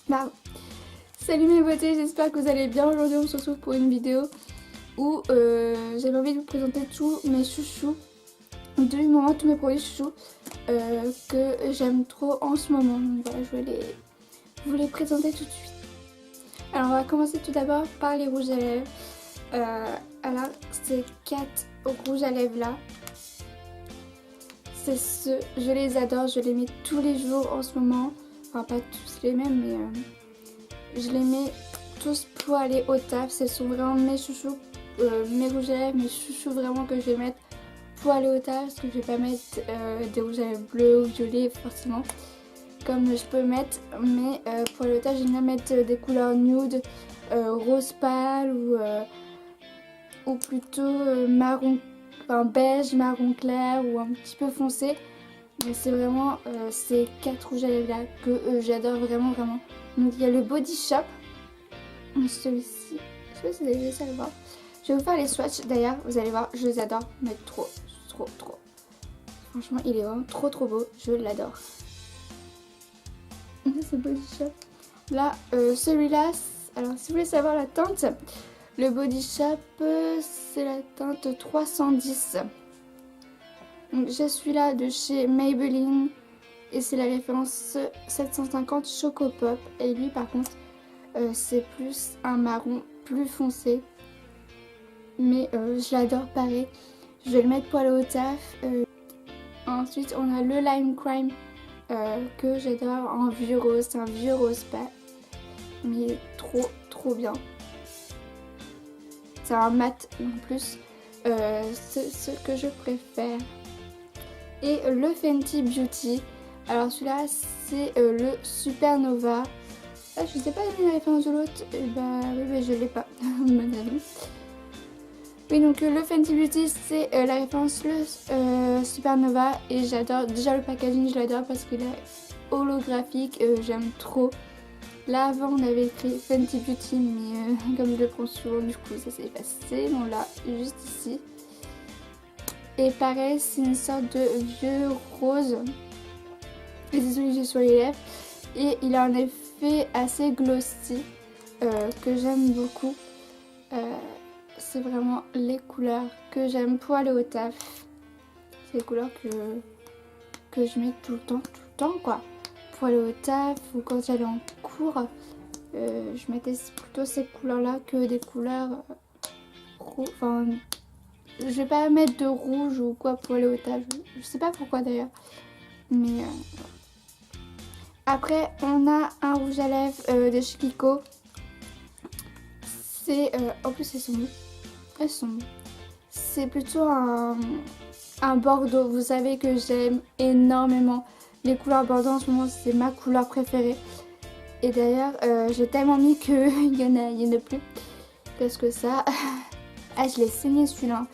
Bah, salut mes beautés, j'espère que vous allez bien. Aujourd'hui on se retrouve pour une vidéo où j'avais envie de vous présenter tous mes chouchous du moment, tous mes produits chouchous que j'aime trop en ce moment. Donc voilà, je vais vous les présenter tout de suite. Alors on va commencer tout d'abord par les rouges à lèvres. Alors ces 4 rouges à lèvres là, c'est ceux, je les adore, je les mets tous les jours en ce moment. Enfin pas tous les mêmes mais je les mets tous pour aller au taf. Ce sont vraiment mes chouchous, mes rouges à lèvres, mes chouchous vraiment que je vais mettre pour aller au taf. Parce que je vais pas mettre des rouges à lèvres bleus ou violets forcément comme je peux mettre. Mais pour aller au taf j'aime bien mettre des couleurs nude, rose pâle ou plutôt marron, enfin beige, marron clair ou un petit peu foncé. Mais c'est vraiment ces 4 rouges à lèvres là que j'adore vraiment. Donc il y a le Body Shop. Celui-ci, je sais pas si vous avez réussi à le voir. Je vais vous faire les swatchs d'ailleurs, vous allez voir, je les adore, mais trop. Franchement, il est vraiment trop beau, je l'adore. C'est Body Shop. Là, celui-là, alors si vous voulez savoir la teinte, le Body Shop, c'est la teinte 310. Donc j'ai celui-là de chez Maybelline et c'est la référence 750 Choco Pop. Et lui par contre, c'est plus un marron plus foncé. Mais je l'adore pareil. Je vais le mettre pour aller au taf. Ensuite on a le Lime Crime que j'adore en vieux rose. C'est un vieux rose pas. Mais il est trop bien. C'est un mat en plus. C'est ce que je préfère. Et le Fenty Beauty. Alors celui-là c'est le Supernova. Ah, je sais pas donner la référence de l'autre. Bah oui mais je l'ai pas. Bonne année. Oui donc le Fenty Beauty c'est la référence le Supernova. Et j'adore, déjà le packaging je l'adore parce qu'il est holographique, j'aime trop. Là avant on avait écrit Fenty Beauty mais comme je le prends souvent du coup ça s'est effacé. On l'a juste ici. Et pareil c'est une sorte de vieux rose. Et c'est celui que j'ai sur les lèvres. Et il a un effet assez glossy que j'aime beaucoup. C'est vraiment les couleurs que j'aime pour aller au taf. C'est les couleurs que je mets tout le temps quoi. Pour aller au taf ou quand j'allais en cours, je mettais plutôt ces couleurs là que des couleurs enfin, je vais pas mettre de rouge ou quoi pour aller au taf. Je sais pas pourquoi d'ailleurs. Mais après on a un rouge à lèvres de chez Kiko. C'est en plus elles sont beaux. C'est plutôt un bordeaux. Vous savez que j'aime énormément les couleurs bordeaux en ce moment, c'est ma couleur préférée. Et d'ailleurs j'ai tellement mis qu'il y en a plus. Parce que ça, ah je l'ai saigné celui-là.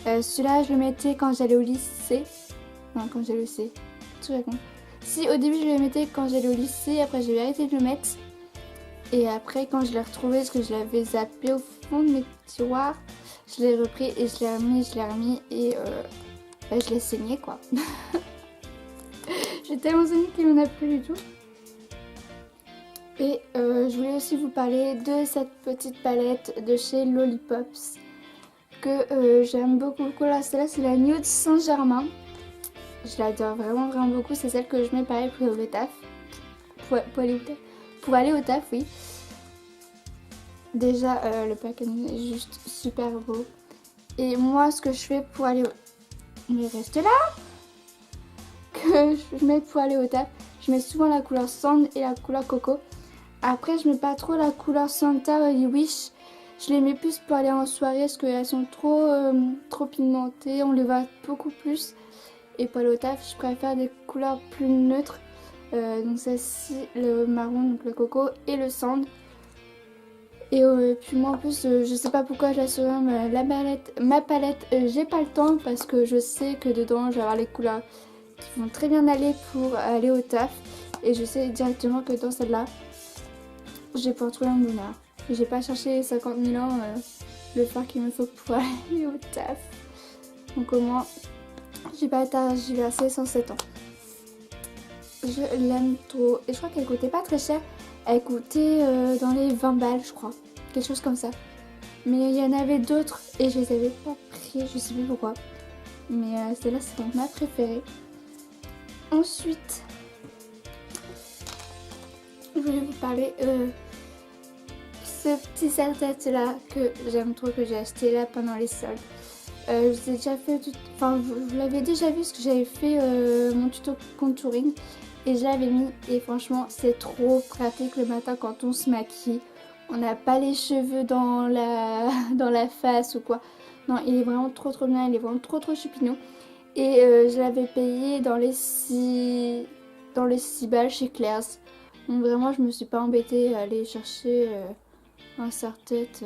Celui-là je le mettais quand j'allais au lycée. Non quand j'allais au lycée, tout raconte. Si au début je le mettais quand j'allais au lycée, après j'ai arrêté de le mettre. Et après quand je l'ai retrouvé, parce que je l'avais zappé au fond de mes tiroirs, je l'ai repris et je l'ai remis et bah, je l'ai saigné quoi. J'ai tellement saigné qu'il n'en a plus du tout. Et je voulais aussi vous parler de cette petite palette de chez Lollipops que j'aime beaucoup. Là, celle-là c'est la Nude Saint-Germain. Je l'adore vraiment beaucoup. C'est celle que je mets pareil pour le taf. Pour aller au taf. Pour aller au taf, oui. Déjà, le packaging est juste super beau. Et moi, ce que je fais pour aller au... Mais reste là. Que je mets pour aller au taf, je mets souvent la couleur Sand et la couleur Coco. Après, je mets pas trop la couleur Santa Holy Wish. Je les mets plus pour aller en soirée parce qu'elles sont trop pigmentées. On les voit beaucoup plus. Et pour aller au taf, je préfère des couleurs plus neutres. Donc celle-ci, le marron, donc le coco et le sand. Et puis moi en plus, je sais pas pourquoi je la surnomme ma palette, j'ai pas le temps parce que je sais que dedans je vais avoir les couleurs qui vont très bien aller pour aller au taf. Et je sais directement que dans celle-là, je vais pouvoir trouver un bonheur. J'ai pas cherché 50 000 ans le fard qu'il me faut pour aller au taf. Donc au moins, j'ai pas tergiversé 107 ans. Je l'aime trop. Et je crois qu'elle coûtait pas très cher. Elle coûtait dans les 20 balles je crois, quelque chose comme ça. Mais il y en avait d'autres et je les avais pas pris, je sais plus pourquoi. Mais celle-là c'est donc ma préférée. Ensuite, je voulais vous parler ce petit serre-tête là que j'aime trop, que j'ai acheté là pendant les soldes. Je vous ai déjà fait enfin vous l'avez déjà vu parce que j'avais fait mon tuto contouring et je l'avais mis et franchement c'est trop pratique le matin quand on se maquille. On n'a pas les cheveux dans la face ou quoi. Non, il est vraiment trop bien, il est vraiment trop chupinot. Et je l'avais payé dans les 6 balles chez Claire's. Donc vraiment je me suis pas embêtée à aller chercher un serre-tête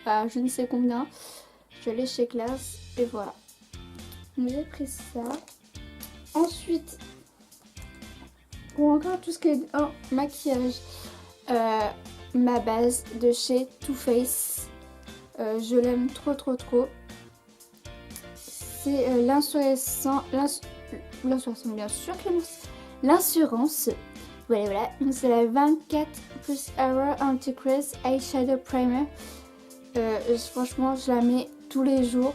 à je ne sais combien. Je suis allée chez Claire's et voilà. Donc j'ai pris ça. Ensuite, pour encore tout ce qui est maquillage, ma base de chez Too Faced. Je l'aime trop. C'est l'insurance, bien sûr, l'insurance. Voilà. Donc c'est la 24 plus Hour Anti-Crease Eyeshadow Primer. Franchement, je la mets tous les jours.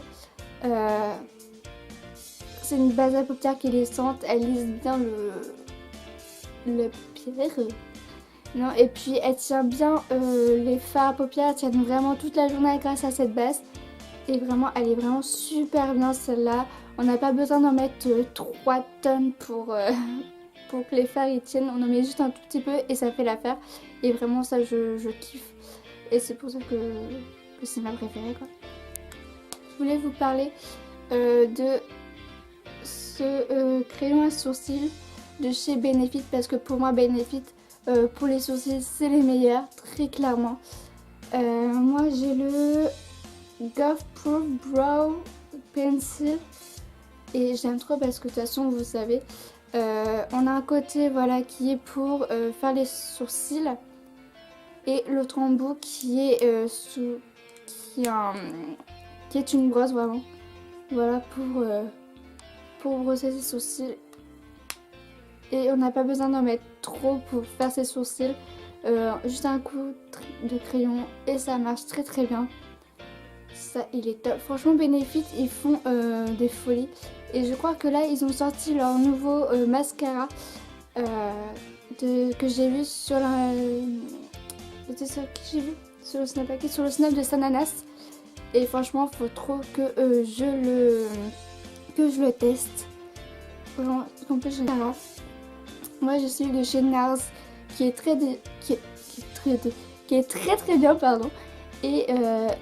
C'est une base à paupières qui est lissante. Elle lisse bien le paupière. Non, et puis elle tient bien les fards à paupières. Tiennent vraiment toute la journée grâce à cette base. Et vraiment, elle est vraiment super bien celle-là. On n'a pas besoin d'en mettre 3 tonnes pour que les fards y tiennent. On en met juste un tout petit peu et ça fait l'affaire. Et vraiment ça je kiffe. Et c'est pour ça que c'est ma préférée quoi. Je voulais vous parler de ce crayon à sourcils de chez Benefit. Parce que pour moi Benefit, pour les sourcils c'est les meilleurs, très clairement. Moi j'ai le Golf Proof Brow Pencil et j'aime trop parce que de toute façon vous savez on a un côté voilà qui est pour faire les sourcils et l'autre embout qui est qui est une brosse vraiment, voilà, pour brosser ses sourcils. Et on n'a pas besoin d'en mettre trop pour faire ses sourcils, juste un coup de crayon et ça marche très bien. Ça il est top, franchement Benefit ils font des folies. Et je crois que là ils ont sorti leur nouveau mascara que j'ai vu sur la... C'était ça que j'ai vu sur le Snap Packet, sur le Snap de Sananas. Et franchement faut trop que je le teste. Vraiment, en plus j'ai... Moi j'ai celui de chez NARS qui est très bien pardon. Et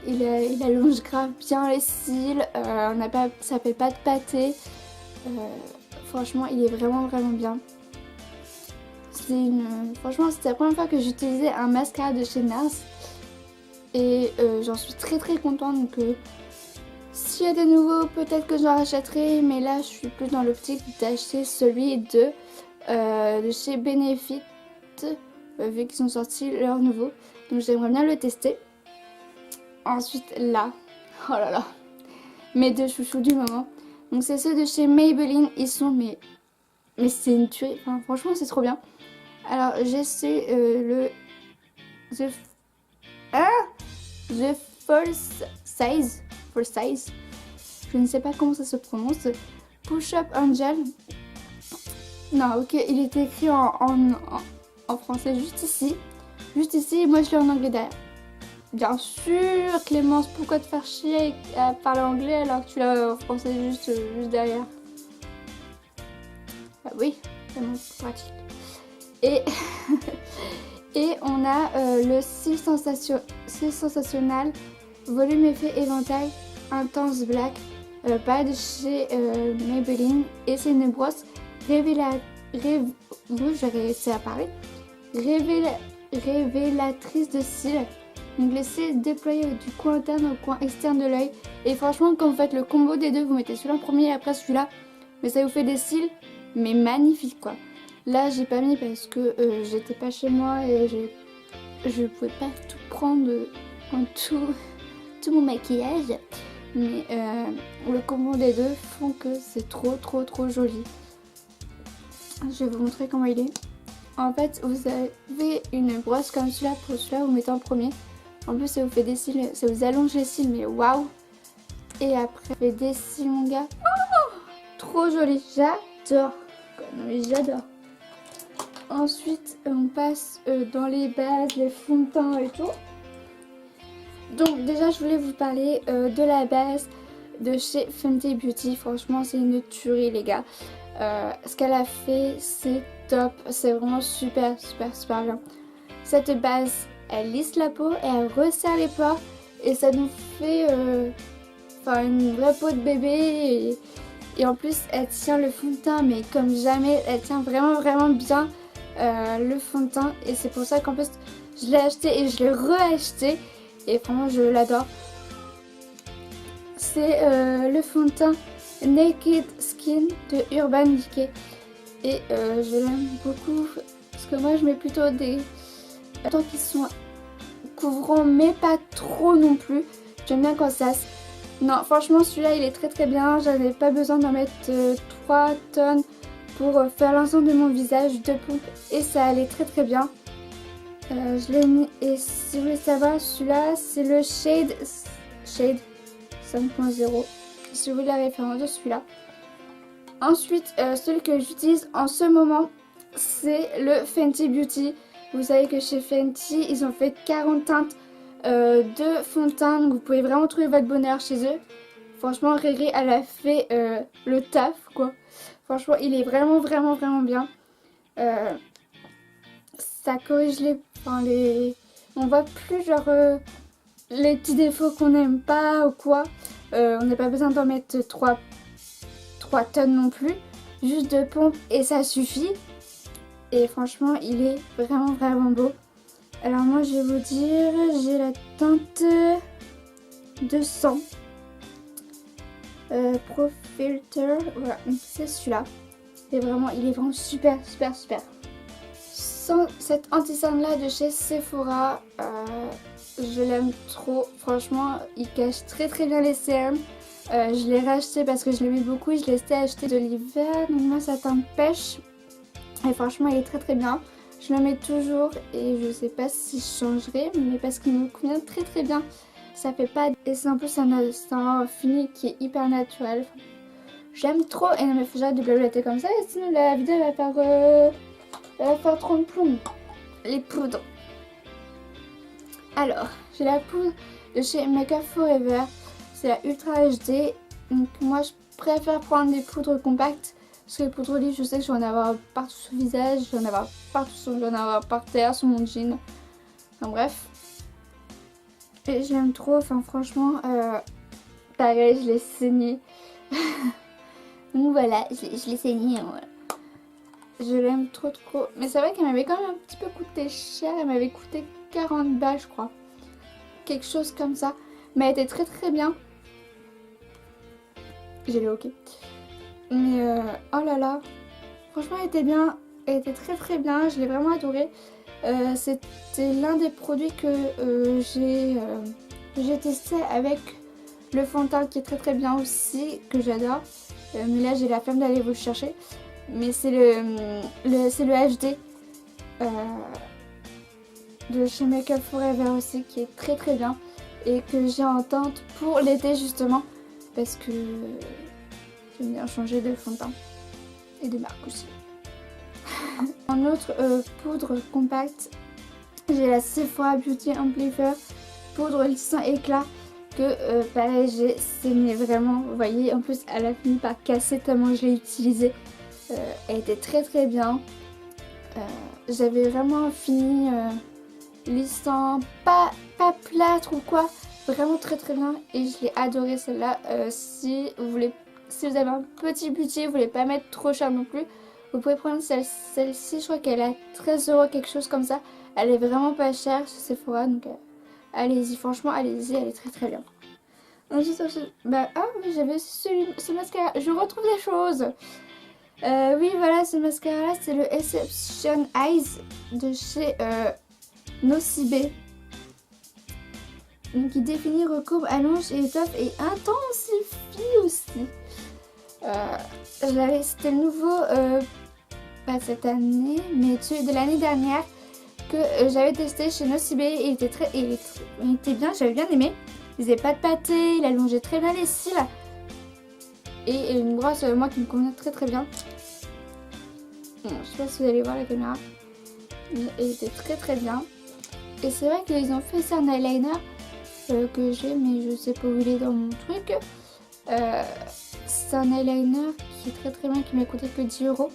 il allonge grave bien les cils, ça fait pas de pâté. Franchement il est vraiment bien. Franchement c'était la première fois que j'utilisais un mascara de chez NARS. Et j'en suis très contente. Donc s'il y a des nouveaux peut-être que j'en rachèterai. Mais là je suis plus dans l'optique d'acheter celui de chez Benefit. Vu qu'ils ont sorti leur nouveau. Donc j'aimerais bien le tester. Ensuite là, oh là là, mes deux chouchous du moment. Donc c'est ceux de chez Maybelline, ils sont mais c'est une tuerie, enfin, franchement c'est trop bien. Alors j'ai The Full Size, je ne sais pas comment ça se prononce, Push Up Angel. Non ok, il est écrit en français juste ici, et moi je l'ai en anglais derrière. Bien sûr, Clémence, pourquoi te faire chier à parler anglais alors que tu l'as en français juste derrière? Bah oui, c'est mon pratique. Et, et on a le cils sensationnel volume effet éventail intense black, pareil de chez Maybelline. Et c'est une brosse révélatrice de cils. Donc laissez déployer du coin interne au coin externe de l'œil. Et franchement quand vous faites le combo des deux, vous mettez celui-là en premier et après celui-là, mais ça vous fait des cils mais magnifiques quoi. Là j'ai pas mis parce que j'étais pas chez moi et je pouvais pas tout prendre en tout mon maquillage. Mais le combo des deux font que c'est trop joli. Je vais vous montrer comment il est. En fait, vous avez une brosse comme celui-là. Pour celui-là, vous mettez en premier. En plus, ça vous fait des cils, ça vous allonge les cils, mais waouh! Et après, ça fait des cils, mon gars. Oh, trop joli, j'adore. Non mais j'adore. Ensuite, on passe dans les bases, les fonds de teint et tout. Donc déjà, je voulais vous parler de la base de chez Fenty Beauty. Franchement, c'est une tuerie, les gars. Ce qu'elle a fait, c'est top. C'est vraiment super, super, super bien. Cette base, elle lisse la peau et elle resserre les pores. Et ça nous fait une vraie peau de bébé. Et en plus, elle tient le fond de teint, mais comme jamais. Elle tient vraiment, vraiment bien le fond de teint. Et c'est pour ça qu'en plus, je l'ai acheté et je l'ai re-acheté. Et vraiment, je l'adore. C'est le fond de teint Naked Skin de Urban Decay. Et je l'aime beaucoup. Parce que moi, je mets plutôt des tons qui sont couvrants, mais pas trop non plus. J'aime bien quand ça... Non, franchement, celui-là, il est très très bien. J'avais pas besoin d'en mettre 3 tonnes pour faire l'ensemble de mon visage de pompe. Et ça allait très très bien. Je l'ai mis. Et si vous voulez savoir, celui-là, c'est le Shade 5.0. Si vous voulez la référence de celui-là. Ensuite, celui que j'utilise en ce moment, c'est le Fenty Beauty. Vous savez que chez Fenty, ils ont fait 40 teintes de fond de teint. Donc vous pouvez vraiment trouver votre bonheur chez eux. Franchement, Riri, elle a fait le taf, quoi. Franchement, il est vraiment, vraiment, vraiment bien. Ça corrige les... On voit plus genre les petits défauts qu'on n'aime pas ou quoi. On n'a pas besoin d'en mettre 3 tonnes non plus. Juste de pompe et ça suffit. Et franchement, il est vraiment, vraiment beau. Alors moi, je vais vous dire, j'ai la teinte 200. Pro Filter. Voilà, c'est celui-là. Et vraiment, il est vraiment super, super, super. Sans cette anti-cerne là de chez Sephora, je l'aime trop. Franchement, il cache très très bien les cernes. Je l'ai racheté parce que je l'aimais beaucoup. Je l'ai acheté de l'hiver. Donc moi, ça teinte pêche. Et franchement, il est très très bien. Je le mets toujours et je sais pas si je changerai, mais parce qu'il me convient très très bien. Ça fait pas... Et c'est en plus un fini qui est hyper naturel. J'aime trop. Et non mais faut que j'arrête de blablater comme ça, sinon la vidéo va faire trop de plomb. Les poudres. Alors, j'ai la poudre de chez Makeup Forever. C'est la Ultra HD. Donc moi je préfère prendre des poudres compactes. Parce que les poudres olives, je sais que je vais en avoir partout sur le visage. Je vais en avoir partout, je vais en avoir par terre, sur mon jean. Enfin bref. Et je l'aime trop. Enfin franchement, pareil, je l'ai saigné. Donc voilà, je l'ai saigné. Voilà. Je l'aime trop trop. Mais c'est vrai qu'elle m'avait quand même un petit peu coûté cher. Elle m'avait coûté 40 balles je crois. Quelque chose comme ça. Mais elle était très très bien. J'ai le ok. Mais oh là là. Franchement elle était bien. Elle était très très bien. Je l'ai vraiment adorée. C'était l'un des produits que j'ai testé avec le fond de teint qui est très très bien aussi. Que j'adore. Mais là j'ai la flemme d'aller vous le chercher. Mais c'est le HD de chez Makeup Forever aussi qui est très très bien et que j'ai en teinte pour l'été justement parce que j'aime bien changer de fond de teint et de marque aussi. En autre poudre compacte, j'ai la Sephora Beauty Amplifier poudre lissant éclat que pareil j'ai saigné vraiment, vous voyez, en plus elle a fini par casser tellement je l'ai utilisée. Elle était très très bien. J'avais vraiment fini lissant, pas plâtre ou quoi, vraiment très très bien et je l'ai adorée celle-là. Si vous avez un petit budget, vous voulez pas mettre trop cher non plus, vous pouvez prendre celle-ci, je crois qu'elle a 13 € quelque chose comme ça. Elle est vraiment pas chère chez Sephora donc allez-y, franchement allez-y, elle est très très bien. Ensuite, ah oui, j'avais ce mascara, je retrouve des choses. Oui voilà, ce mascara là c'est le Exception Eyes de chez Nocibé. Donc il définit, recourbe, allonge et étoffe et intensifie aussi. C'était le nouveau pas cette année, mais celui de l'année dernière que j'avais testé chez Nocibé. Il était bien, j'avais bien aimé. Il faisait pas de pâté, il allongeait très bien les cils. Et une brosse, moi, qui me convient très très bien. Bon, je sais pas si vous allez voir la caméra. Il était très très bien. Et c'est vrai qu'ils ont fait ça un eyeliner que j'ai, mais je sais pas où il est dans mon truc. C'est un eyeliner qui est très très bien, qui m'a coûté que 10 €.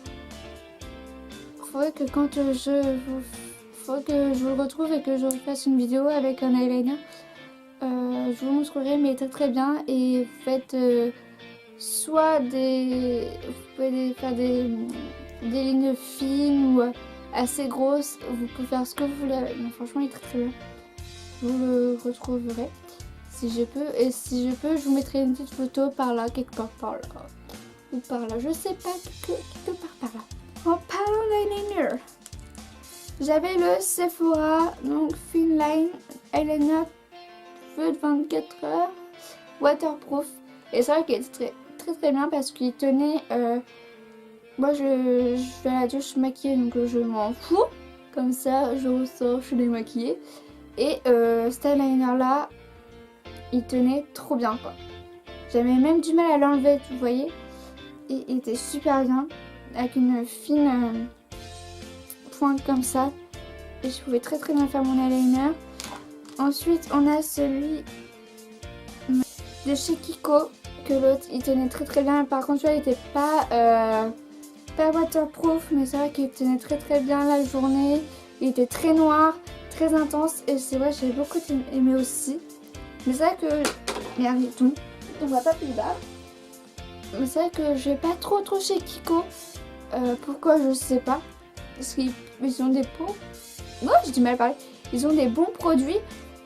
Faudrait que faudrait que je vous le retrouve et que je fasse une vidéo avec un eyeliner. Je vous montrerai, mais il est très très bien. Et vous faites soit vous pouvez faire des lignes fines ou assez grosses. Vous pouvez faire ce que vous voulez. Mais franchement, il est très très bien. Vous le retrouverez si je peux. Et si je peux, je vous mettrai une petite photo par là, quelque part par là. Ou par là, je sais pas, quelque part par là. En parlant d'eyeliner, j'avais le Sephora, donc Thin Line Eyeliner Feu de 24 heures, waterproof. Et c'est vrai qu'il était très très très bien parce qu'il tenait. Moi je vais à la douche maquillée, donc je m'en fous. Comme ça, je ressors, je suis démaquillée. Et cet eyeliner là, il tenait trop bien quoi. J'avais même du mal à l'enlever, vous voyez. Et il était super bien, avec une fine pointe comme ça. Et je pouvais très très bien faire mon eyeliner. Ensuite, on a celui de chez Kiko, que l'autre il tenait très très bien. Par contre, celui-là il était pas waterproof, mais c'est vrai qu'il tenait très très bien la journée. Il était très noir, très intense, et c'est vrai, j'ai beaucoup aimé aussi. Mais c'est vrai que. Merde, il tombe. On voit pas plus bas. Mais c'est vrai que je vais pas trop chez Kiko. Pourquoi, je sais pas. Parce qu'ils ont des pots. Oh, j'ai du mal à parler. Ils ont des bons produits.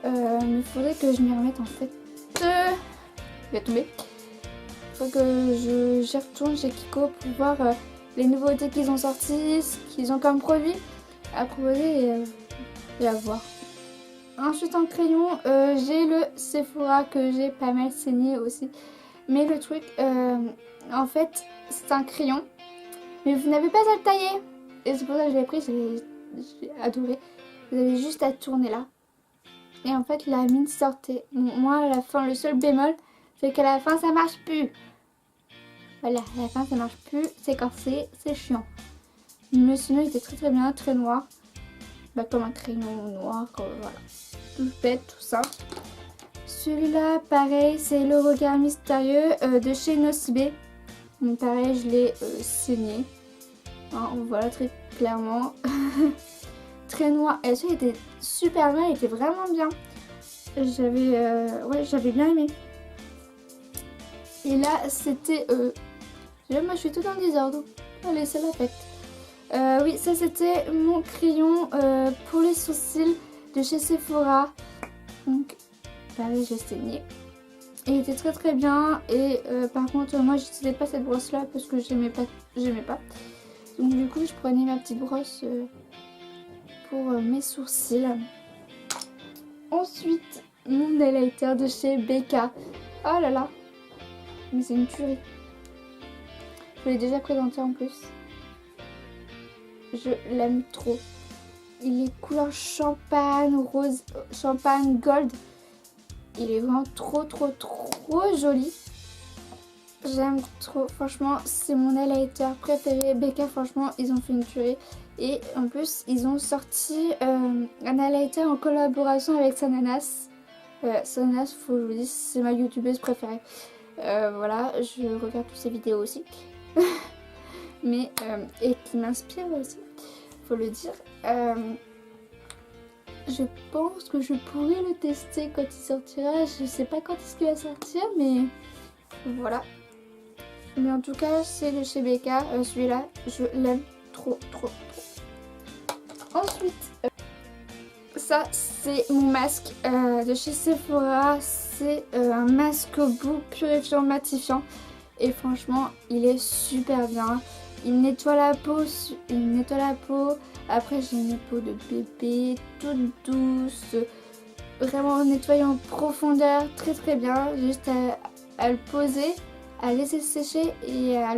Mais il faudrait que je m'y remette en fait. Il va tomber. Il faut que j'y retourne chez Kiko pour voir les nouveautés qu'ils ont sorties, ce qu'ils ont comme produit à proposer et à voir. Ensuite en crayon, j'ai le Sephora que j'ai pas mal saigné aussi. Mais le truc, en fait, c'est un crayon. Mais vous n'avez pas à le tailler. Et c'est pour ça que je l'ai pris, j'ai adoré. Vous avez juste à tourner là. Et en fait, la mine sortait. Moi, à la fin, le seul bémol, c'est qu'à la fin, ça marche plus. Voilà, à la fin, ça marche plus. C'est corsé, c'est chiant. Mais sinon, il était très très bien, très noir. Bah, comme un crayon noir, voilà. Tout bête, tout ça. Celui-là, pareil, c'est le regard mystérieux de chez Nocibé. Donc pareil, je l'ai saigné. Hein, voilà, très clairement. Très noir. Et ça, il était super bien, il était vraiment bien. J'avais bien aimé. Et là, c'était... moi, je suis tout en désordre. Allez, c'est la fête. Oui, ça, c'était mon crayon pour les sourcils de chez Sephora. Donc, pareil, j'ai saigné. Et il était très très bien. Et par contre, moi, j'utilisais pas cette brosse-là parce que j'aimais pas. Donc, du coup, je prenais ma petite brosse pour mes sourcils. Ensuite, mon highlighter de chez Becca. Oh là là, mais c'est une tuerie. Je l'ai déjà présenté en plus. Je l'aime trop. Il est couleur champagne, rose, champagne, gold. Il est vraiment trop joli. J'aime trop, franchement, c'est mon highlighter préféré. Becca, franchement, ils ont fait une tuerie. Et en plus, ils ont sorti un highlighter en collaboration avec Sananas. Sananas, faut que je vous dise, c'est ma youtubeuse préférée. Voilà, je regarde toutes ses vidéos aussi. Mais, et qui m'inspire aussi, faut le dire. Je pense que je pourrais le tester quand il sortira. Je sais pas quand est-ce qu'il va sortir, mais voilà. Mais en tout cas, c'est de chez Becca. Celui-là, je l'aime trop. Ensuite, ça c'est mon masque de chez Sephora. C'est un masque au bout purifiant, matifiant. Et franchement, il est super bien. Il nettoie la peau. Après, j'ai une peau de bébé, toute douce. Vraiment nettoyer en profondeur, très bien. Juste à le poser, à laisser sécher et à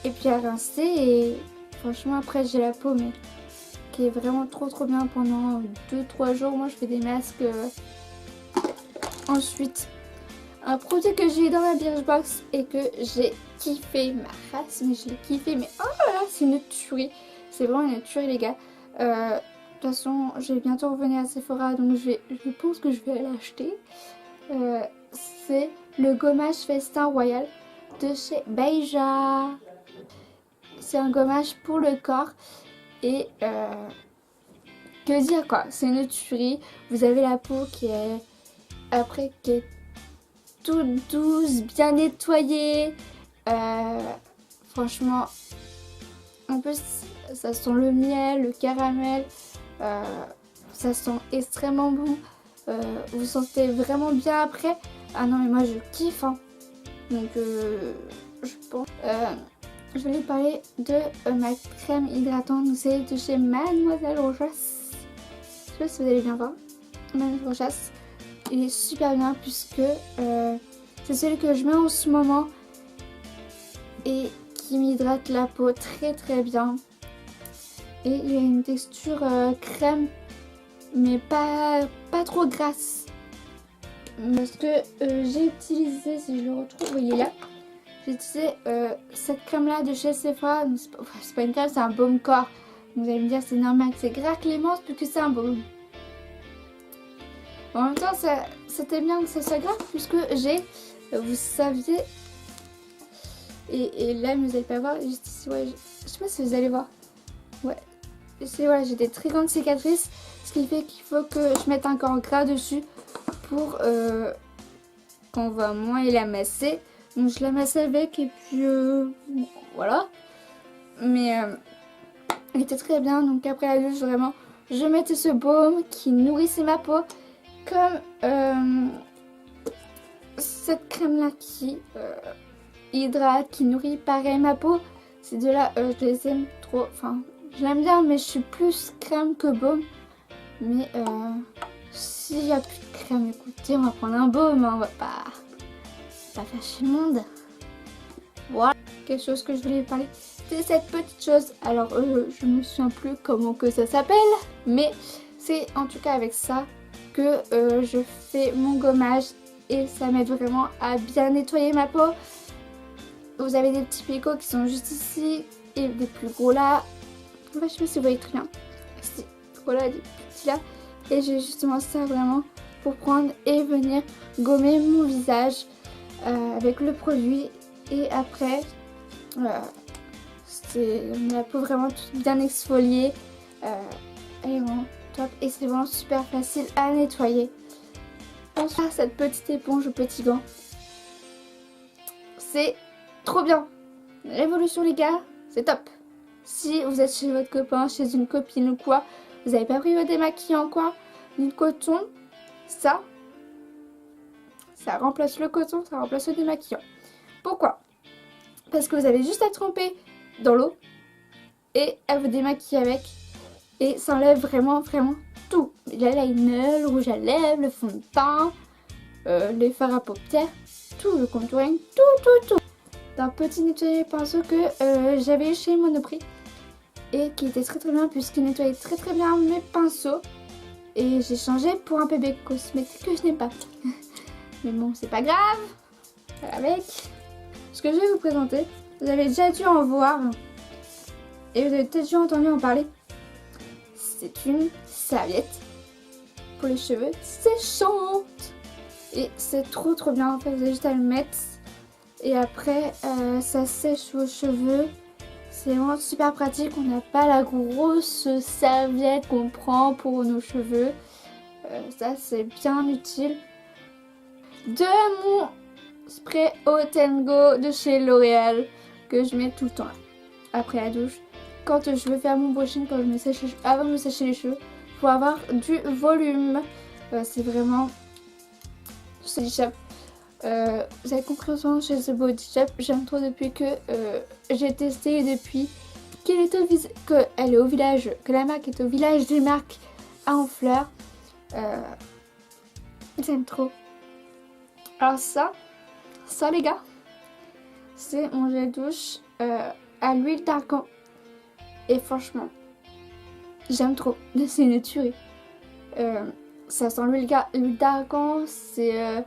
et puis à rincer. Et franchement après j'ai la peau mais qui est vraiment trop bien pendant 2-3 jours. Moi je fais des masques. Ensuite, un produit que j'ai dans ma Birchbox et que j'ai kiffé ma race, mais je l'ai kiffé, mais oh là là, c'est une tuerie. C'est vraiment une tuerie les gars. De toute façon, je vais bientôt revenir à Sephora, donc je pense que je vais l'acheter. C'est le gommage festin royal de chez Beija. C'est un gommage pour le corps et que dire quoi, c'est une tuerie. Vous avez la peau qui est toute douce, bien nettoyée. Franchement, en plus ça sent le miel, le caramel. Ça sent extrêmement bon. Vous sentez vraiment bien après. Ah non mais moi je kiffe hein. Donc je pense je voulais parler de ma crème hydratante. C'est de chez Mademoiselle Rojas. Je sais pas si vous allez bien voir. Mademoiselle Rojas, il est super bien puisque c'est celui que je mets en ce moment et qui m'hydrate la peau très bien. Et il a une texture crème mais pas trop grasse. Parce que j'ai utilisé, si je le retrouve, oui, il est là. J'ai utilisé cette crème là de chez Sephora. C'est pas une crème, c'est un baume corps. Vous allez me dire c'est normal, c'est gras clémence puisque c'est un baume. En même temps c'était bien que ça soit gras puisque j'ai, vous saviez, et là vous allez pas voir, juste ici, ouais, je sais pas si vous allez voir. Ouais, voilà, j'ai des très grandes cicatrices. Ce qui fait qu'il faut que je mette encore gras dessus pour qu'on va moins l'amasser. Donc je l'amasse avec et puis voilà. Mais il était très bien. Donc après la douche vraiment je mettais ce baume qui nourrissait ma peau. Comme cette crème là qui hydrate, qui nourrit pareil ma peau. Ces deux là je les aime trop. Enfin je l'aime bien mais je suis plus crème que baume. Mais s'il n'y a plus de crème, écoutez, on va prendre un baume, hein, on va pas fâcher le monde. Voilà, quelque chose que je voulais parler, c'est cette petite chose. Alors, je me souviens plus comment que ça s'appelle, mais c'est en tout cas avec ça que je fais mon gommage et ça m'aide vraiment à bien nettoyer ma peau. Vous avez des petits picots qui sont juste ici et des plus gros là. Enfin, je sais pas si vous voyez très bien. Voilà, des petits là. Et j'ai justement ça vraiment pour prendre et venir gommer mon visage avec le produit. Et après, c'est la peau vraiment toute bien exfoliée. Elle est vraiment top et c'est vraiment super facile à nettoyer. Ensuite, cette petite éponge au petit gant. C'est trop bien. Révolution les gars, c'est top. Si vous êtes chez votre copain, chez une copine ou quoi, vous n'avez pas pris votre démaquillant quoi, ni le coton, ça remplace le coton, ça remplace le démaquillant. Pourquoi? Parce que vous avez juste à tremper dans l'eau et à vous démaquiller avec et ça enlève vraiment tout. L'eyeliner, le rouge à lèvres, le fond de teint, les fards à paupières, tout, le contouring, tout. D'un petit nettoyant pinceau que j'avais chez Monoprix et qui était très bien puisqu'il nettoyait très bien mes pinceaux. Et j'ai changé pour un PB cosmétique que je n'ai pas. Mais bon, c'est pas grave. Avec ce que je vais vous présenter, vous avez déjà dû en voir et vous avez peut-être déjà entendu en parler. C'est une serviette pour les cheveux séchante. Et c'est trop bien. En fait, vous avez juste à le mettre et après ça sèche vos cheveux. C'est vraiment super pratique. On n'a pas la grosse serviette qu'on prend pour nos cheveux. Ça c'est bien utile. De mon spray Hot and Go de chez L'Oréal que je mets tout le temps après la douche. Quand je veux faire mon brushing, quand je me sèche avant de me sécher les cheveux, pour avoir du volume. C'est vraiment ce Body Shop. Vous avez compris en ce moment chez The Body Shop, j'aime trop depuis que j'ai testé et depuis qu'elle est au village, que la marque est au village des marques à Honfleur. J'aime trop. Alors ça les gars, c'est mon gel douche à l'huile d'argan. Et franchement, j'aime trop. C'est une tuerie. Ça sent l'huile d'argan, c'est...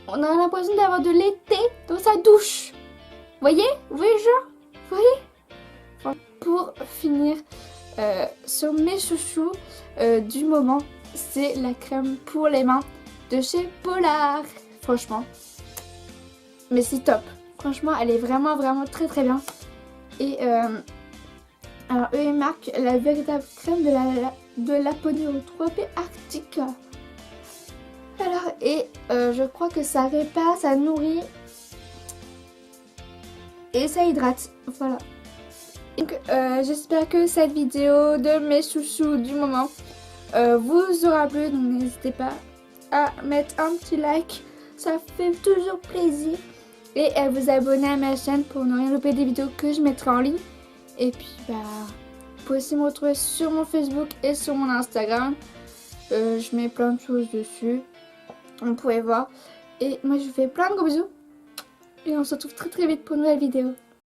on a l'impression d'avoir de l'été dans sa douche. Voyez? Vous voyez genre? Vous voyez? Pour finir, sur mes chouchous du moment, c'est la crème pour les mains de chez Polar. Franchement. Mais c'est top. Franchement, elle est vraiment très bien. Et alors, eux, ils marquent la véritable crème de Laponie aux tropes arctiques. Alors, et je crois que ça répare, ça nourrit et ça hydrate. Voilà. Donc, j'espère que cette vidéo de mes chouchous du moment vous aura plu. Donc, n'hésitez pas à mettre un petit like. Ça fait toujours plaisir. Et à vous abonner à ma chaîne pour ne rien louper des vidéos que je mettrai en ligne. Et puis, bah, vous pouvez aussi me retrouver sur mon Facebook et sur mon Instagram. Je mets plein de choses dessus. Vous pouvez voir. Et moi, je vous fais plein de gros bisous. Et on se retrouve très vite pour une nouvelle vidéo.